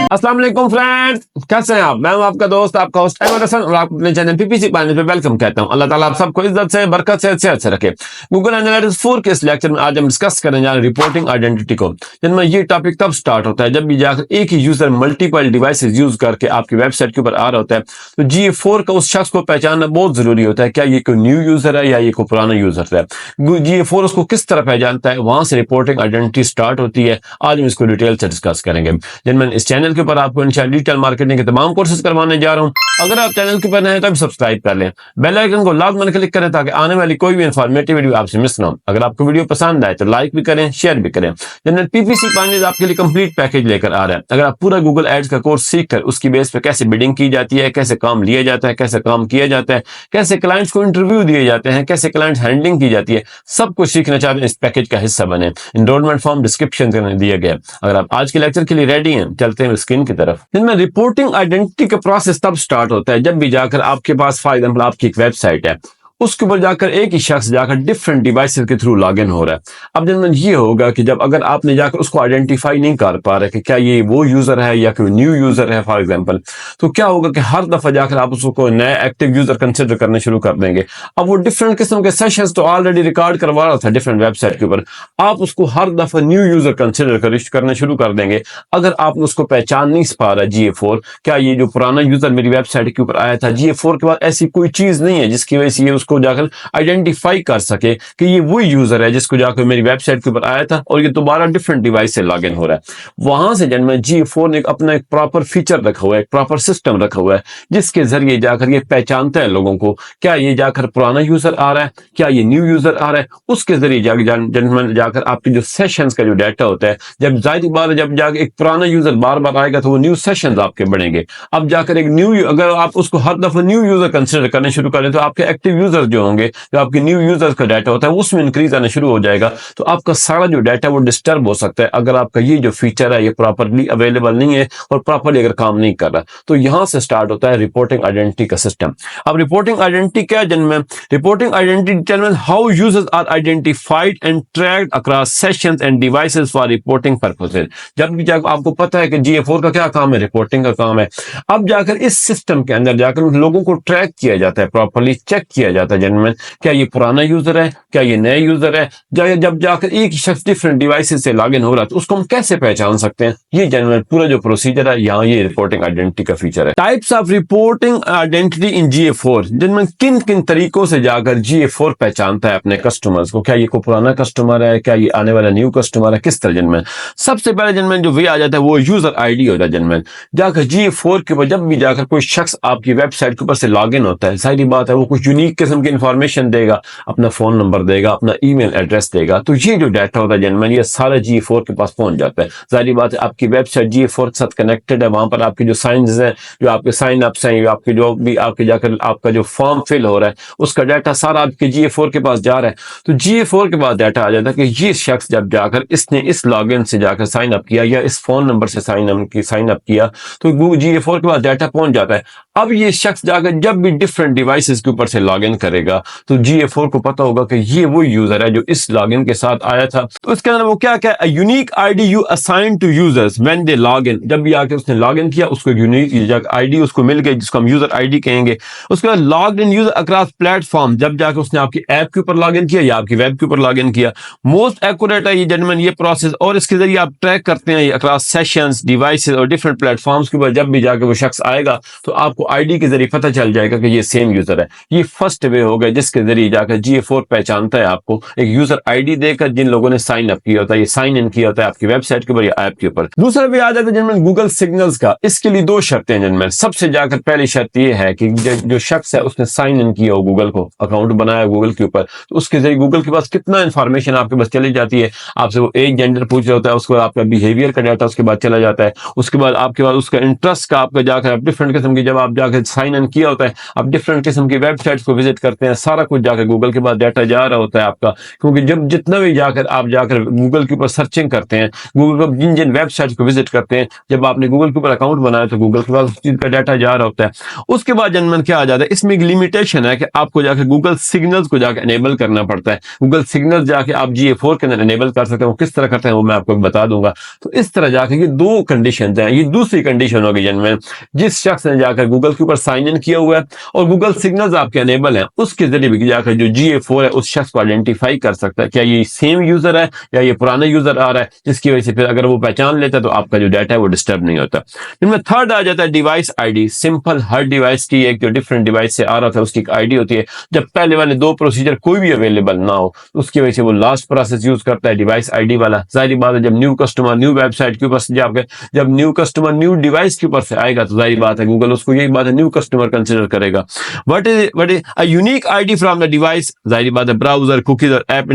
अस्सलाम वालेकुम फ्रेंड्स, कैसे हैं आप? मैं हूं आपका दोस्त, आपका होस्ट अहमद हसन और आप अपने चैनल पीपीसी पानी पे वेलकम कहता हूं। अल्लाह ताला आप सबको इज्जत से, बरकत से, सेहत से रखे। गूगल एनालिटिक्स 4 के इस लेक्चर में आज हम डिस्कस करने जा रहे हैं रिपोर्टिंग आइडेंटिटी को, जिनमें ये टॉपिक तब स्टार्ट होता है जब भी जाकर एक ही यूजर मल्टीपल डिवाइसेस यूज करके आपकी वेबसाइट के ऊपर आ रहा होता है। तो GA4 का उस शख्स को पहचानना बहुत जरूरी होता है, क्या ये कोई न्यू यूजर है या ये कोई पुराना यूजर है। GA4 उसको किस तरह पहचानता है, वहां से रिपोर्टिंग आइडेंटिटी स्टार्ट होती है। आज हम इसको डिटेल से डिस्कस करेंगे, जिनमें इस चैनल के ऊपर आपको इंशाल्लाह डिजिटल मार्केटिंग के तमाम कोर्सेज करवाने जा रहा हूं। अगर आप चैनल के ऊपर नए हैं तो सब्सक्राइब कर लें, बेल आइकन को लाजमन में क्लिक करें ताकि आने वाली कोई भी इंफॉर्मेटिव वीडियो आपसे मिस ना हो। अगर आपको वीडियो पसंद आए तो लाइक भी करें, शेयर भी करें। जनरल पीपीसी पाइनियर आपके लिए कंप्लीट पैकेज लेकर आ रहा है। अगर आप पूरा गूगल एड्स का कोर्स सीख कर उसकी बेस पे कैसे बिडिंग की जाती है, कैसे काम लिया जाता है, कैसे काम किया जाता है, कैसे क्लाइंट्स को इंटरव्यू दिए जाते हैं, कैसे क्लाइंट हैंडलिंग की जाती है, सब कुछ सीखना चाहते हैं इस पैकेज का हिस्सा बने। एनरोलमेंट फॉर्म डिस्क्रिप्शन में दिया गया। अगर आप आज के लेक्चर के लिए रेडी हैं, चलते हैं स्क्रीन की तरफ। जिनमें रिपोर्टिंग आइडेंटिटी का प्रोसेस तब स्टार्ट होता है जब भी जाकर आपके पास फॉर एग्जांपल आपकी एक वेबसाइट है, उसके ऊपर जाकर एक ही शख्स जाकर डिफरेंट डिवाइसेस के थ्रू लॉग इन हो रहा है। अब जनरल ये होगा कि जब अगर आपने जाकर उसको आइडेंटिफाई नहीं कर पा रहे कि क्या ये वो यूजर है या कोई न्यू यूजर है फॉर एग्जांपल, तो क्या होगा कि हर दफा जाकर आप उसको नया एक्टिव यूजर कंसिडर करने शुरू कर देंगे। अब वो डिफरेंट किस्म के सेशंस तो ऑलरेडी रिकॉर्ड करवा रहा था डिफरेंट वेबसाइट के ऊपर, आप उसको हर दफा न्यू यूजर कंसिडर करने शुरू कर देंगे। अगर आपने उसको पहचान नहीं पा रहा GA4, क्या ये जो पुराना यूजर मेरी वेबसाइट के ऊपर आया था, GA4 के बाद ऐसी कोई चीज नहीं है जिसकी वजह से ये उसको जाकर आइडेंटिफाई कर सके कि ये वही यूजर है जिसको जाकर मेरी वेबसाइट के ऊपर आया था और ये दोबारा डिफरेंट डिवाइस से लॉग इन हो रहा है। वहां से जन्म GA4 ने अपना एक प्रॉपर फीचर रखा हुआ है, एक प्रॉपर सिस्टम रखा हुआ है, जिसके जरिए जाकर ये पहचानता है लोगों को, क्या ये जाकर पुराना यूजर आ रहा है, क्या ये न्यू यूजर आ रहा है। उसके जरिए जाकर आपके जो सेशंस का जो डाटा होता है, जब जाहिर बात है जब जाकर एक पुराना यूजर बार बार आएगा तो वो न्यू सेशंस आपके बढ़ेंगे। अब जाकर एक न्यू, अगर आप उसको हर दफा न्यू यूजर कंसिडर करने शुरू करें तो आपके एक्टिव यूजर जो होंगे, जो आपके न्यू यूजर्स का डाटा होता है, उसमें इंक्रीज आना शुरू हो जाएगा। तो आपका सारा जो डाटा वो डिस्टर्ब हो सकता है अगर आपका ये जो फीचर है ये प्रॉपर्ली अवेलेबल नहीं है और प्रॉपर्ली अगर काम नहीं कर रहा। तो यहां से स्टार्ट होता है रिपोर्टिंग आइडेंटिटी का सिस्टम। अब रिपोर्टिंग आइडेंटिटी क्या है? जिनमें reporting identity determine how users are identified and tracked across sessions and devices for reporting purposes. जब भी आपको पता है कि GA4 का क्या काम है, रिपोर्टिंग का काम है। अब जाकर इस सिस्टम के अंदर जाकर उन लोगों को ट्रैक किया जाता है, प्रॉपर्ली चेक किया जाता है जिनमें क्या ये पुराना यूजर है, क्या ये नया यूजर है। जब जाकर एक शख्स डिफरेंट डिवाइसेस से लॉग इन हो रहा है तो उसको हम कैसे पहचान सकते हैं? ये जनरल पूरा जो प्रोसीजर है, यहाँ ये रिपोर्टिंग आइडेंटिटी का फीचर है। Types of reporting identity in GA4, जिनमें किन किन तरीकों से जाकर GA4 पहचानता है अपने कस्टमर्स को, क्या ये कोई पुराना कस्टमर है, क्या ये आने वाला न्यू कस्टमर है, किस तरह। जिनमें सबसे पहले जिनमें जो वे आ जाता है वो यूजर ID होता है। जिनमें जाकर GA4 के ऊपर जब भी जाकर कोई शख्स आपकी वेबसाइट के ऊपर से लॉग इन होता है, सारी बात है वो कुछ यूनिक किस्म की इंफॉर्मेशन देगा, अपना फोन नंबर देगा, अपना ईमेल एड्रेस देगा। तो ये जो डाटा होता है जनरल ये सारा GA4 के पास पहुंच जाता है। जाहिर बात है आपकी वेबसाइट GA4 के साथ कनेक्टेड है, वहां पर आपके जो साइंस है, जो आपके साइन अप्स हैं, आपके जो भी आपके जाकर आपका जो फॉर्म फिल हो रहा है उसका डाटा सारा आपके GA4 के पास जा रहा है। तो GA4 के पास डाटा आ जाता है कि ये शख्स जब जाकर इसने इस लॉगिन से जाकर साइन अप किया या इस फोन नंबर से साइन अप किया, तो GA4 के पास डाटा पहुंच जाता है। अब ये शख्स जाकर जब भी डिफरेंट डिवाइसेस के ऊपर से लॉगिन करेगा तो GA4 को पता होगा कि ये वो यूजर है जो इस लॉगिन के साथ आया था। तो इसके अंदर वो क्या क्या unique ID you assign to users when they log in. जब भी आके उसने लॉग इन किया उसको यूनिक ID उसको मिल गई जिसको हम यूजर ID कहेंगे। उसके बाद logged in user across platform, जब जाके उसने आपकी ऐप के ऊपर लॉग इन किया या आपकी वेब के ऊपर लॉग इन किया। मोस्ट एक्यूरेट है ये जनरल ये प्रोसेस, और इसके जरिए आप ट्रैक करते हैं अक्रॉस सेशंस, डिवाइसेस और डिफरेंट प्लेटफॉर्म्स के ऊपर। जब भी जाके वो शख्स आएगा तो आपको ID के जरिए पता चल जाएगा कि ये सेम यूजर है। ये फर्स्ट वे हो गया जिसके जरिए जाकर GA4 पहचानता है आपको, एक यूजर ID देकर जिन लोगों ने साइन अप किया होता है, ये साइन इन किया होता है आपकी वेबसाइट के ऊपर या ऐप के ऊपर। दूसरा वे आ जाता है जिनमें गूगल सिग्नल्स का। इसके लिए दो शर्तें हैं जिनमें सबसे जाकर पहली शर्त ये है कि जो शख्स है उसने साइन इन किया हो, गूगल को अकाउंट बनाया गूगल के ऊपर, तो उसके जरिए गूगल के पास कितना इंफॉर्मेशन आपके पास चली जाती है। आपसे वो एज जेंडर पूछ रहा होता है, उसके बाद आपका बिहेवियर का डाटा उसके बाद चला जाता है, उसके बाद आपके पास उसका इंटरेस्ट का आपका जाकर आप डिफरेंट किस्म की जब आप आप जाकर साइन इन किया होता है, आप डिफरेंट किस्म की वेबसाइट्स को विजिट करते हैं, सारा कुछ जाकर गूगल के पास डाटा जा रहा होता है आपका, क्योंकि जब जितना भी आप जाकर गूगल के ऊपर सर्चिंग करते हैं, गूगल पर जिन जिन वेबसाइट्स को विजिट करते हैं, जब आपने गूगल के ऊपर अकाउंट बनाया तो गूगल के पास उस चीज का डाटा जा रहा होता है। उसके बाद जनमन क्या आ जाता है, इसमें एक लिमिटेशन है कि आपको जाकर गूगल सिग्नल्स को जाकर एनेबल करना पड़ता है। गूगल सिग्नल जाके आप GA4 के अंदर एनेबल कर सकते हैं, वो किस तरह करते हैं वो मैं आपको बता दूंगा। तो इस तरह जाकर ये दो कंडीशन है। ये दूसरी कंडीशन होगी जनमन, जिस शख्स ने जाकर गूगल के ऊपर साइन इन किया हुआ है और गूगल सिग्नल्स आपके एनेबल है, उसके जरिए भी जाकर जो GA4 है उस शख्स को आइडेंटिफाई कर सकता है क्या ये सेम यूजर है या ये पुराना यूजर आ रहा है, जिसकी वजह से फिर अगर वो पहचान लेता है तो आपका जो डाटा है वो डिस्टर्ब नहीं होता। इनमें थर्ड आ जाता है डिवाइस आईडी। सिंपल, हर डिवाइस की एक जो डिफरेंट डिवाइस से आ रहा था उसकी एक आईडी होती है। जब पहले वाले दो प्रोसीजर कोई भी अवेलेबल ना हो तो उसकी वजह से वो लास्ट प्रोसेस यूज करता है डिवाइस आईडी वाला। जाहिर बात है जब न्यू कस्टमर न्यू वेबसाइट के ऊपर से जब न्यू कस्टमर न्यू डिवाइस के ऊपर से आएगा तो जाहिर बात है गूगल उसको यही बात है न्यू कस्टमर कंसिडर करेगा। What is a unique ID from the device, जाहिर बात है ब्राउजर, कुकीज और ऐप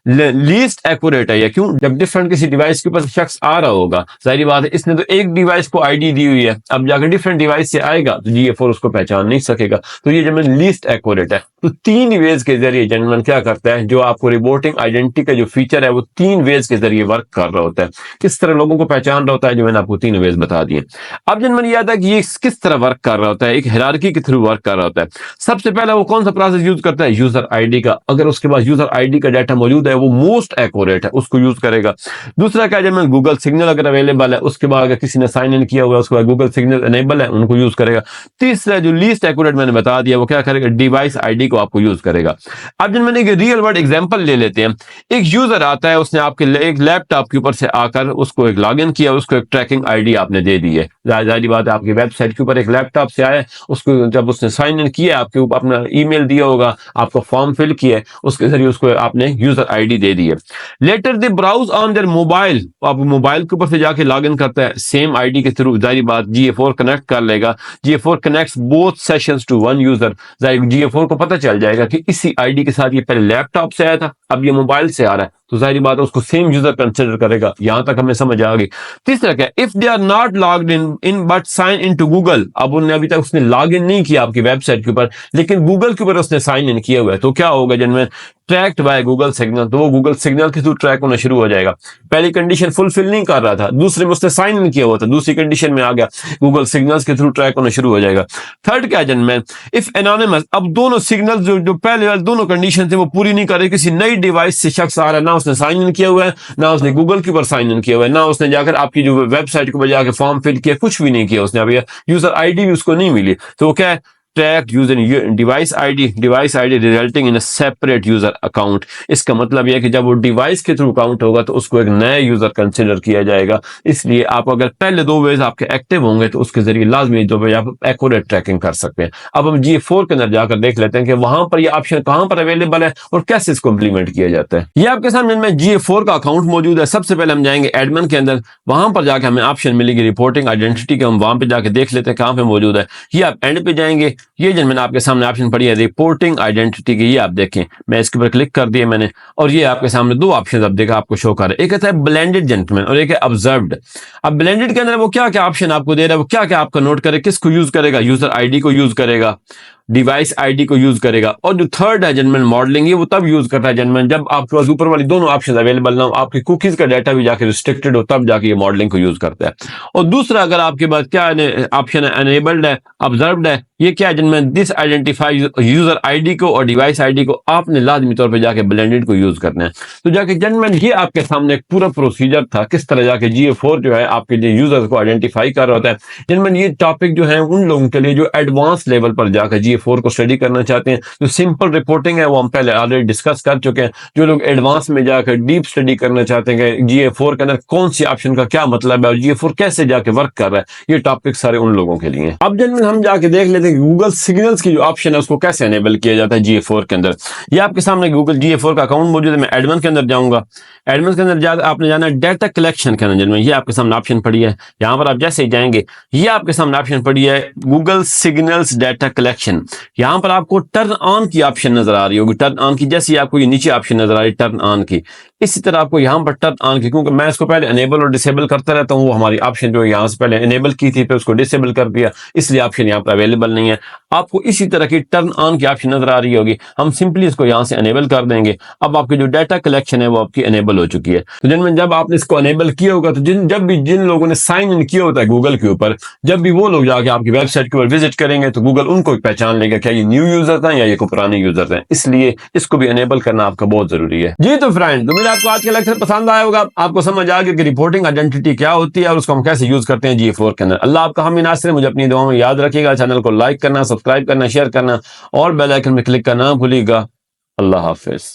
लीस्ट एक्यूरेट है। या क्यों, जब डिफरेंट किसी डिवाइस के ऊपर शख्स आ रहा होगा, जाहिर बात है इसने तो एक डिवाइस को आईडी दी हुई है, अब जाकर डिफरेंट डिवाइस से आएगा तो GA4 उसको पहचान नहीं सकेगा। तो ये जनरल लीस्ट एक्यूरेट है। तो तीन वेज के जरिए जनरल क्या करता है, जो आपको रिपोर्टिंग आइडेंटिटी का जो फीचर है वो तीन वेज के जरिए वर्क कर रहा होता है। किस तरह लोगों को पहचान रहा होता है, जो मैंने आपको तीन वेज बता दिए। अब जनरल ये आता है कि ये किस तरह वर्क कर रहा होता है, एक हायरार्की के थ्रू वर्क कर रहा होता है। सबसे पहले वो कौन सा प्रोसेस यूज करता है, यूजर आईडी का। अगर उसके पास यूजर आईडी का डाटा मौजूद है वो मोस्ट एक्यूरेट है, उसको यूज करेगा। दूसरा क्या है, गूगल सिग्नल अगर अवेलेबल है, उसके बाद अगर किसी ने साइन इन किया हुआ है उसके बाद गूगल सिग्नल एनेबल है, उनको यूज करेगा। तीसरा जो लीस्ट एक्यूरेट मैंने बता दिया वो क्या करेगा, डिवाइस आईडी को आपको यूज करेगा। अब जब मैंने एक रियल वर्ल्ड एग्जांपल ले लेते हैं, एक यूजर आता है, उसने आपके एक लैपटॉप के ऊपर से आकर उसको एक लॉगिन किया, उसको एक ट्रैकिंग आईडी आपने दे दी है। जाहिर बात है आपकी वेबसाइट के ऊपर एक लैपटॉप से आया, उसको जब उसने साइन इन किया, आपके ऊपर अपना ईमेल दिया होगा, आपको फॉर्म फिल किया, उसके जरिए उसको आपने यूजर आईडी दे दी है। Later they browse on their mobile, आप मोबाइल के ऊपर से जाके लॉगिन करता है सेम आईडी के थ्रू, जाहिर बात GA4 कनेक्ट कर लेगा। GA4 connects both sessions to one user. GA4 को पता चल जाएगा कि इसी आईडी के साथ ये पहले लैपटॉप से आया था, अब ये मोबाइल से आ रहा है, तो जाहिर बात है उसको सेम यूजर कंसिडर करेगा। यहां तक हमें समझ आ गई। तीसरा क्या, if they are not logged in but sign in to Google, अब उन्हें अभी तक उसने लॉग इन नहीं किया आपकी वेबसाइट के ऊपर, लेकिन गूगल के ऊपर उसने साइन इन किया हुआ है, तो क्या होगा जिनमें ट्रैक्ड बाय गूगल सिग्नल, तो वो गूगल सिग्नल के थ्रू ट्रैक होना शुरू हो जाएगा। पहली कंडीशन फुलफिल नहीं कर रहा था, दूसरे में उसने साइन इन किया हुआ था, दूसरी कंडीशन में आ गया, गूगल सिग्नल्स के थ्रू ट्रैक होना शुरू हो जाएगा। थर्ड क्या जनमैन, इफ एनोनिमस, अब दोनों सिग्नल जो पहले वाले दोनों कंडीशन थे वो पूरी नहीं कर रहे, किसी नई डिवाइस से शख्स आ रहा है, ना उसने साइन इन किया हुआ है, ना उसने गूगल के ऊपर साइन इन किया हुआ है, ना उसने जाकर आपकी जो वेबसाइट के ऊपर जाकर फॉर्म फिल किया, कुछ भी नहीं किया उसने, अभी यूजर आईडी भी उसको नहीं मिली, तो वो क्या है, track user device ID resulting in separate user account. इसका मतलब यह है कि जब वो डिवाइस के थ्रू काउंट होगा तो उसको एक नया यूजर कंसिडर किया जाएगा। इसलिए आप अगर पहले दो वेज आपके एक्टिव होंगे तो उसके जरिए लाजमी दो वेज आप एक्यूरेट ट्रैकिंग कर सकते हैं। अब हम GA4 के अंदर जाकर देख लेते हैं कि वहां पर यह ऑप्शन कहां पर अवेलेबल है और कैसे इसको इंप्लीमेंट किया जाता है। ये आपके सामने में GA4 का अकाउंट मौजूद है। सबसे पहले हम जाएंगे एडमिन के अंदर, वहां पर जाकर हमें ऑप्शन मिलेगी रिपोर्टिंग आइडेंटिटी के, हम वहां पर जाकर देख लेते हैं कहां पे मौजूद है। ये आप एंड पे जाएंगे, ये जब मैंने आपके सामने ऑप्शन पड़ी है रिपोर्टिंग आइडेंटिटी की, ये आप देखें, मैं इसके ऊपर क्लिक कर दिया मैंने, और ये आपके सामने दो ऑप्शन अब देखा आपको शो कर रहा है, एक है ब्लेंडेड जेंटलमैन और एक है ऑब्जर्व्ड। अब ब्लेंडेड के अंदर वो क्या क्या ऑप्शन आपको दे रहा है, वो क्या क्या आपका नोट करे, किसको यूज करेगा, यूजर आईडी को यूज करेगा, डिवाइस आईडी को यूज करेगा, और जो थर्ड है जनरल मॉडलिंग, ये वो तब यूज करता है जनरल जब आपके पास ऊपर वाली दोनों ऑप्शन अवेलेबल ना हो, आपकी कुकीज का डाटा भी जाके रिस्ट्रिक्टेड हो, तब जाके ये मॉडलिंग को यूज करता है। और दूसरा अगर आपके पास क्या ऑप्शन है, एनेबल्ड है, ऑब्जर्व्ड है, ये क्या है जिनमें दिस आइडेंटिफाई यूजर आईडी को और डिवाइस आईडी को आपने लाजमी तौर पे जाके ब्लेंडेड को यूज करना है। तो जाके जनरल ये आपके सामने एक पूरा प्रोसीजर था किस तरह जाके GA4 जो है आपके जो यूजर्स को आइडेंटिफाई कर रहा होता है। जनरल ये टॉपिक जो है उन लोगों के लिए जो एडवांस लेवल पर जाकर GA4 को स्टडी करना चाहते हैं। जो सिंपल रिपोर्टिंग है वो हम पहले ऑलरेडी डिस्कस कर चुके हैं। जो लोग एडवांस में जाकर डीप स्टडी करना चाहते हैं कि GA4 के अंदर कौन सी ऑप्शन का क्या मतलब है और GA4 कैसे जाके वर्क कर रहा है, ये टॉपिक सारे उन लोगों के लिए। अब जनरल हम जाके देख लेते हैं गूगल सिग्नल्स की जो ऑप्शन है उसको कैसे एनेबल किया जाता है GA4 के अंदर। ये आपके सामने गूगल GA4 का अकाउंट मौजूद है। मैं एडमिन के अंदर जाऊंगा, एडमिन के अंदर आपने जाना है डाटा कलेक्शन के अंदर, ये आपके सामने ऑप्शन पड़ी है। यहाँ पर आप जैसे ही जाएंगे ये आपके सामने ऑप्शन पड़ी है गूगल सिग्नल्स डाटा कलेक्शन। यहाँ पर आपको टर्न ऑन की ऑप्शन नजर आ रही होगी। टर्न ऑन की जैसी आपको ये नीचे ऑप्शन नजर आ रही है टर्न ऑन की, इसी तरह आपको यहाँ पर टर्न ऑन की, क्योंकि मैं इसको पहले अनेबल और डिसेबल करता रहता हूँ, वो हमारी ऑप्शन जो यहाँ से पहले अनेबल की थी फिर उसको डिसेबल कर दिया, इसलिए ऑप्शन यहाँ पर अवेलेबल नहीं है। आपको इसी तरह की टर्न ऑन की ऑप्शन नजर आ रही होगी, हम सिंपली इसको यहाँ से अनेबल कर देंगे। अब आपकी जो डाटा कलेक्शन है वो आपकी अनेबल हो चुकी है। तो जिनमें जब आपने इसको अनेबल किया होगा तो जिन लोगों ने साइन इन किया होता है गूगल के ऊपर, जब भी वो लोग जाके आपकी वेबसाइट के ऊपर विजिट करेंगे तो गूगल उनको पहचान लेगा क्या ये न्यू यूजर हैं या ये पुराने यूजर हैं, इसलिए इसको भी अनेबल करना आपका बहुत जरूरी है। जी तो फ्रेंड, तो मेरे आपको आज का लेक्चर पसंद आया होगा, आपको समझ आ गया कि रिपोर्टिंग आइडेंटिटी क्या होती है और उसको हम कैसे यूज करते हैं GA4 के अंदर। अल्लाह आपका हामी नासिर, मुझे अपनी दुआओं में याद रखिएगा। चैनल को लाइक करना, सब्सक्राइब करना, शेयर करना और बेल आइकन में क्लिक करना भूलिएगा। अल्लाह हाफिज।